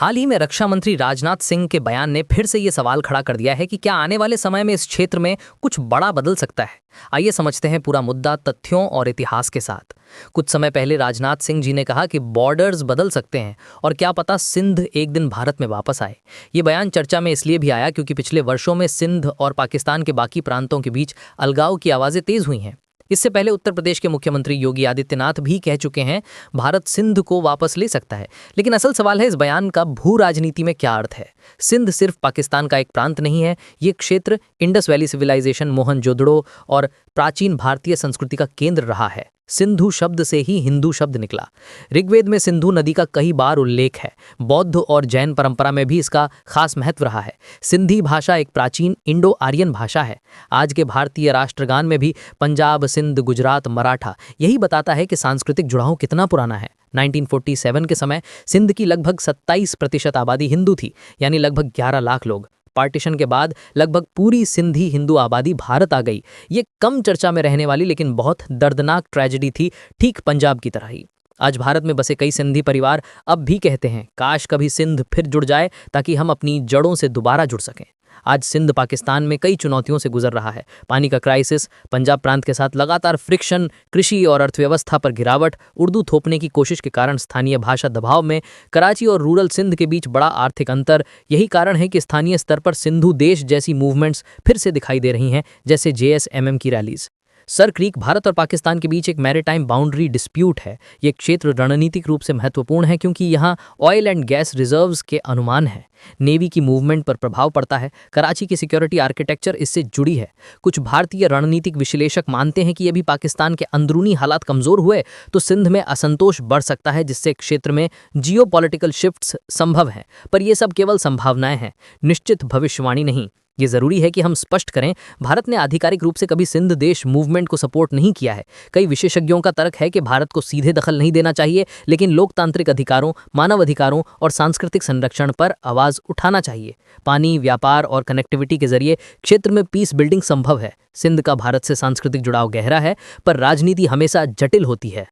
हाल ही में रक्षा मंत्री राजनाथ सिंह के बयान ने फिर से ये सवाल खड़ा कर दिया है कि क्या आने वाले समय में इस क्षेत्र में कुछ बड़ा बदल सकता है। आइए समझते हैं पूरा मुद्दा तथ्यों और इतिहास के साथ। कुछ समय पहले राजनाथ सिंह जी ने कहा कि बॉर्डर्स बदल सकते हैं और क्या पता सिंध एक दिन भारत में वापस आए। ये बयान चर्चा में इसलिए भी आया क्योंकि पिछले वर्षों में सिंध और पाकिस्तान के बाकी प्रांतों के बीच अलगाव की आवाजें तेज हुई हैं। इससे पहले उत्तर प्रदेश के मुख्यमंत्री योगी आदित्यनाथ भी कह चुके हैं भारत सिंध को वापस ले सकता है। लेकिन असल सवाल है इस बयान का भू राजनीति में क्या अर्थ है। सिंध सिर्फ पाकिस्तान का एक प्रांत नहीं है, ये क्षेत्र इंडस वैली सिविलाइजेशन, मोहनजोदड़ो और प्राचीन भारतीय संस्कृति का केंद्र रहा है। सिंधु शब्द से ही हिंदू शब्द निकला। ऋग्वेद में सिंधु नदी का कई बार उल्लेख है। बौद्ध और जैन परंपरा में भी इसका खास महत्व रहा है। सिंधी भाषा एक प्राचीन इंडो आर्यन भाषा है। आज के भारतीय राष्ट्रगान में भी पंजाब, सिंध, गुजरात, मराठा यही बताता है कि सांस्कृतिक जुड़ाव कितना पुराना है। 1947 के समय सिंध की लगभग 27% आबादी हिंदू थी, यानी लगभग 11 लाख लोग। पार्टीशन के बाद लगभग पूरी सिंधी हिंदू आबादी भारत आ गई। ये कम चर्चा में रहने वाली लेकिन बहुत दर्दनाक ट्रेजेडी थी, ठीक पंजाब की तरह ही। आज भारत में बसे कई सिंधी परिवार अब भी कहते हैं काश कभी सिंध फिर जुड़ जाए ताकि हम अपनी जड़ों से दोबारा जुड़ सकें। आज सिंध पाकिस्तान में कई चुनौतियों से गुजर रहा है। पानी का क्राइसिस, पंजाब प्रांत के साथ लगातार फ्रिक्शन, कृषि और अर्थव्यवस्था पर गिरावट, उर्दू थोपने की कोशिश के कारण स्थानीय भाषा दबाव में, कराची और रूरल सिंध के बीच बड़ा आर्थिक अंतर। यही कारण है कि स्थानीय स्तर पर सिंधु देश जैसी मूवमेंट्स फिर से दिखाई दे रही हैं, जैसे JSMM की रैलीज। सर क्रीक भारत और पाकिस्तान के बीच एक मैरीटाइम बाउंड्री डिस्प्यूट है। ये क्षेत्र रणनीतिक रूप से महत्वपूर्ण है क्योंकि यहाँ ऑयल एंड गैस रिजर्व्स के अनुमान है। नेवी की मूवमेंट पर प्रभाव पड़ता है। कराची की सिक्योरिटी आर्किटेक्चर इससे जुड़ी है। कुछ भारतीय रणनीतिक विश्लेषक मानते हैं कि यदि पाकिस्तान के अंदरूनी हालात कमजोर हुए तो सिंध में असंतोष बढ़ सकता है, जिससे क्षेत्र में जियोपॉलिटिकल शिफ्ट्स संभव हैं। पर यह सब केवल संभावनाएं हैं, निश्चित भविष्यवाणी नहीं। ये जरूरी है कि हम स्पष्ट करें, भारत ने आधिकारिक रूप से कभी सिंध देश मूवमेंट को सपोर्ट नहीं किया है। कई विशेषज्ञों का तर्क है कि भारत को सीधे दखल नहीं देना चाहिए, लेकिन लोकतांत्रिक अधिकारों, मानव अधिकारों और सांस्कृतिक संरक्षण पर आवाज उठाना चाहिए। पानी, व्यापार और कनेक्टिविटी के जरिए क्षेत्र में पीस बिल्डिंग संभव है। सिंध का भारत से सांस्कृतिक जुड़ाव गहरा है, पर राजनीति हमेशा जटिल होती है।